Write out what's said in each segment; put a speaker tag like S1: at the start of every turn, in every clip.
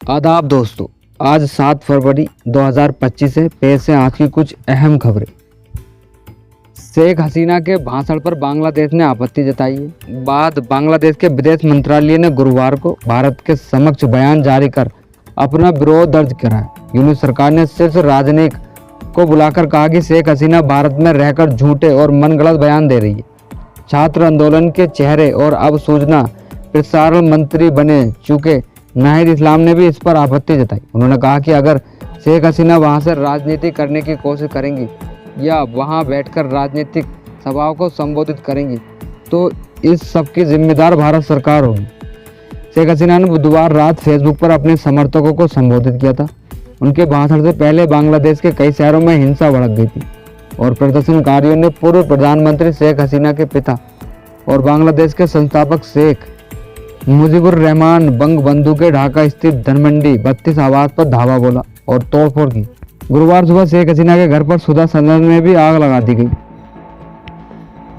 S1: आदाब दोस्तों, आज 7 फरवरी 2025 है। पेश है आज की कुछ अहम खबरें। शेख हसीना के भाषण पर बांग्लादेश ने आपत्ति जताई है। बाद बांग्लादेश के विदेश मंत्रालय ने गुरुवार को भारत के समक्ष बयान जारी कर अपना विरोध दर्ज करा है। यूनिट सरकार ने शीर्ष राजनयिक को बुलाकर कहा कि शेख हसीना भारत में रहकर झूठे और मनगढ़ंत बयान दे रही है। छात्र आंदोलन के चेहरे और अब सूचना प्रसारण मंत्री बने चुके नाहिद इस्लाम ने भी इस पर आपत्ति जताई। उन्होंने कहा कि अगर शेख हसीना वहां से राजनीति करने की कोशिश करेंगी या वहां बैठकर राजनीतिक सभाओं को संबोधित करेंगी तो इस सब की जिम्मेदार भारत सरकार होगी। शेख हसीना ने बुधवार रात फेसबुक पर अपने समर्थकों को संबोधित किया था। उनके भाषण से पहले बांग्लादेश के कई शहरों में हिंसा भड़क गई थी और प्रदर्शनकारियों ने पूर्व प्रधानमंत्री शेख हसीना के पिता और बांग्लादेश के संस्थापक शेख मुजीबुर रहमान बंगबंधु के ढाका स्थित धनमंडी 32 आवास पर धावा बोला और तोड़फोड़ की। गुरुवार सुबह शेख हसीना के घर पर सुधा सदन में भी आग लगा दी गई।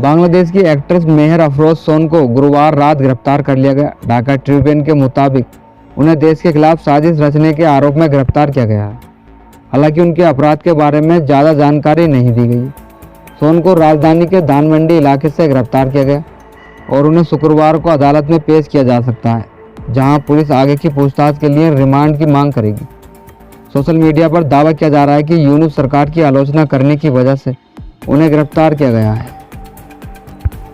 S1: बांग्लादेश की एक्ट्रेस मेहर अफरोज सोन को गुरुवार रात गिरफ्तार कर लिया गया। ढाका ट्रिब्यून के मुताबिक उन्हें देश के खिलाफ साजिश रचने के आरोप में गिरफ्तार किया गया है। हालांकि उनके अपराध के बारे में ज़्यादा जानकारी नहीं दी गई। सोन को राजधानी के धानमंडी इलाके से गिरफ्तार किया गया और उन्हें शुक्रवार को अदालत में पेश किया जा सकता है, जहां पुलिस आगे की पूछताछ के लिए रिमांड की मांग करेगी। सोशल मीडिया पर दावा किया जा रहा है कि यूनुस सरकार की आलोचना करने की वजह से उन्हें गिरफ्तार किया गया है।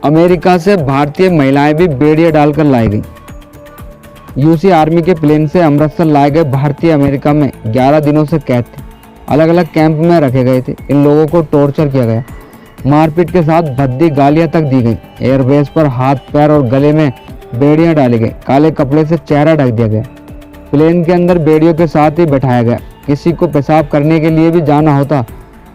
S1: अमेरिका से भारतीय महिलाएं भी बेड़िया डालकर लाई गई। यूसी आर्मी के प्लेन से अमृतसर लाए गए भारतीय अमेरिका में 11 दिनों से कैद थे। अलग अलग कैंप में रखे गए थे। इन लोगों को टॉर्चर किया गया, मारपीट के साथ भद्दी गालियां तक दी गई। एयरबेस पर हाथ, पैर और गले में बेड़ियां डाली गई। काले कपड़े से चेहरा ढक दिया गया। प्लेन के अंदर बेड़ियों के साथ ही बैठाया गया। किसी को पेशाब करने के लिए भी जाना होता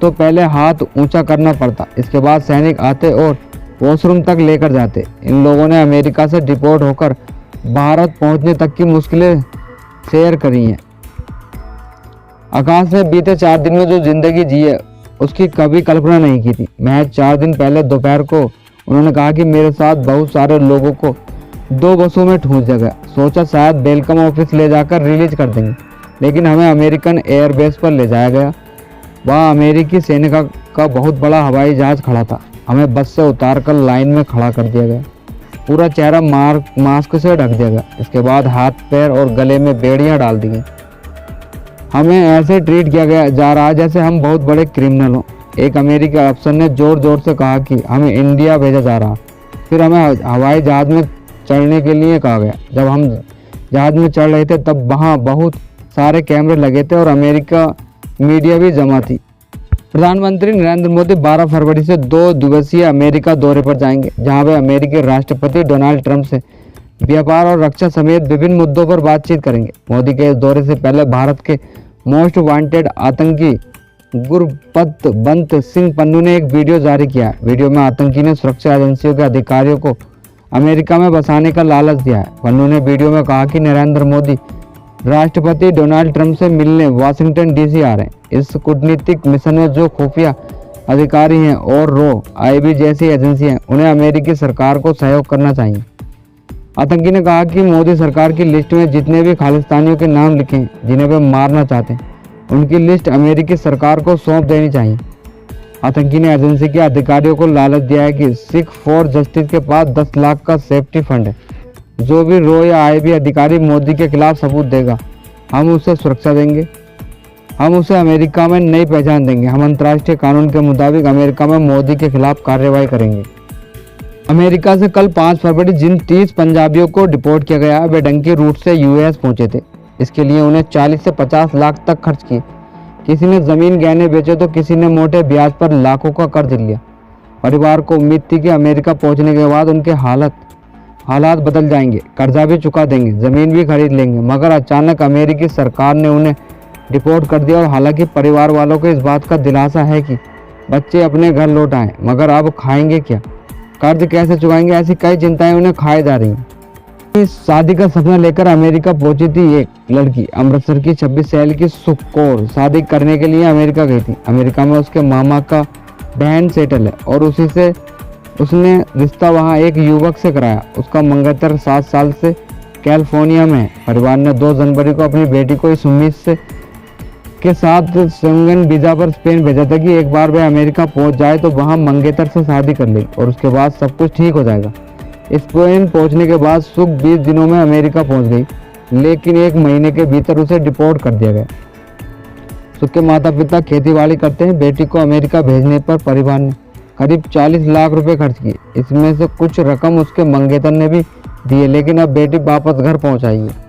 S1: तो पहले हाथ ऊंचा करना पड़ता। इसके बाद सैनिक आते और वॉशरूम तक लेकर जाते। इन लोगों ने अमेरिका से डिपोर्ट होकर भारत पहुंचने तक की मुश्किलें शेयर करी हैं। आकाश ने बीते 4 दिन में जो जिंदगी जी है उसकी कभी कल्पना नहीं की थी। महज 4 दिन पहले दोपहर को उन्होंने कहा कि मेरे साथ बहुत सारे लोगों को 2 बसों में ठूंस दिया गया। सोचा शायद वेलकम ऑफिस ले जाकर रिलीज कर देंगे, लेकिन हमें अमेरिकन एयरबेस पर ले जाया गया। वहाँ अमेरिकी सैनिक का बहुत बड़ा हवाई जहाज खड़ा था। हमें बस से उतार कर लाइन में खड़ा कर दिया गया। पूरा चेहरा मास्क से ढक दिया गया। इसके बाद हाथ, पैर और गले में बेड़ियां डाल दी गई। हमें ऐसे ट्रीट किया गया जा रहा है जैसे हम बहुत बड़े क्रिमिनल हों। एक अमेरिकी अफसर ने जोर जोर से कहा कि हमें इंडिया भेजा जा रहा। फिर हमें हवाई जहाज में चढ़ने के लिए कहा गया। जब हम जहाज में चढ़ रहे थे तब वहाँ बहुत सारे कैमरे लगे थे और अमेरिका मीडिया भी जमा थी। प्रधानमंत्री नरेंद्र मोदी 12 फरवरी से 2 दिवसीय अमेरिका दौरे पर जाएंगे, जहां वे अमेरिकी राष्ट्रपति डोनाल्ड ट्रंप से व्यापार और रक्षा समेत विभिन्न मुद्दों पर बातचीत करेंगे। मोदी के इस दौरे से पहले भारत के मोस्ट वांटेड आतंकी गुरपतवंत सिंह पन्नू ने एक वीडियो जारी किया है। वीडियो में आतंकी ने सुरक्षा एजेंसियों के अधिकारियों को अमेरिका में बसाने का लालच दिया है। पन्नू ने वीडियो में कहा कि नरेंद्र मोदी राष्ट्रपति डोनाल्ड ट्रंप से मिलने वाशिंगटन डीसी आ रहे हैं। इस कूटनीतिक मिशन में जो खुफिया अधिकारी हैं और रो आईबी जैसी एजेंसी हैं, उन्हें अमेरिकी सरकार को सहयोग करना चाहिए। आतंकी ने कहा कि मोदी सरकार की लिस्ट में जितने भी खालिस्तानियों के नाम लिखे हैं जिन्हें वे मारना चाहते हैं, उनकी लिस्ट अमेरिकी सरकार को सौंप देनी चाहिए। आतंकी ने एजेंसी के अधिकारियों को लालच दिया है कि सिख फॉर जस्टिस के पास 10 लाख का सेफ्टी फंड है। जो भी रो या आईबी अधिकारी मोदी के खिलाफ सबूत देगा, हम उसे सुरक्षा देंगे। हम उसे अमेरिका में नई पहचान देंगे। हम अंतर्राष्ट्रीय कानून के मुताबिक अमेरिका में मोदी के खिलाफ कार्रवाई करेंगे। अमेरिका से कल 5 फरवरी जिन 30 पंजाबियों को डिपोर्ट किया गया, वे डंकी रूट से यूएस पहुंचे थे। इसके लिए उन्हें 40 से 50 लाख तक खर्च किए। किसी ने जमीन गहने बेचे तो किसी ने मोटे ब्याज पर लाखों का कर्ज लिया। परिवार को उम्मीद थी कि अमेरिका पहुंचने के बाद उनके हालात बदल जाएंगे, कर्जा भी चुका देंगे, जमीन भी खरीद लेंगे, मगर अचानक अमेरिकी सरकार ने उन्हें डिपोर्ट कर दिया। और हालांकि परिवार वालों को इस बात का दिलासा है कि बच्चे अपने घर लौट आए, मगर अब खाएंगे क्या, कर्ज कैसे चुकाएंगे, ऐसी कई चिंताएं उन्हें खाए जा रही हैं। शादी का सपना लेकर अमेरिका पहुंची थी एक लड़की। अमृतसर की 26 साल की सुख कौर शादी करने के लिए अमेरिका गई थी। अमेरिका में उसके मामा का बहन सेटल है और उसी से उसने रिश्ता वहां एक युवक से कराया। उसका मंगेतर 7 साल से कैलिफोर्निया में परिवार ने 2 जनवरी को अपनी बेटी को इस उम्मीद से के साथ शेंगन वीजा पर स्पेन भेजा था कि एक बार वह अमेरिका पहुंच जाए तो वहां मंगेतर से शादी कर ले और उसके बाद सब कुछ ठीक हो जाएगा। स्पेन पहुंचने के बाद सुख 20 दिनों में अमेरिका पहुंच गई, लेकिन 1 महीने के भीतर उसे डिपोर्ट कर दिया गया। सुख के माता पिता खेतीबाड़ी करते हैं। बेटी को अमेरिका भेजने पर परिवार ने करीब 40 लाख रुपए खर्च किए। इसमें से कुछ रकम उसके मंगेतर ने भी दिए, लेकिन अब बेटी वापस घर पहुंच आई है।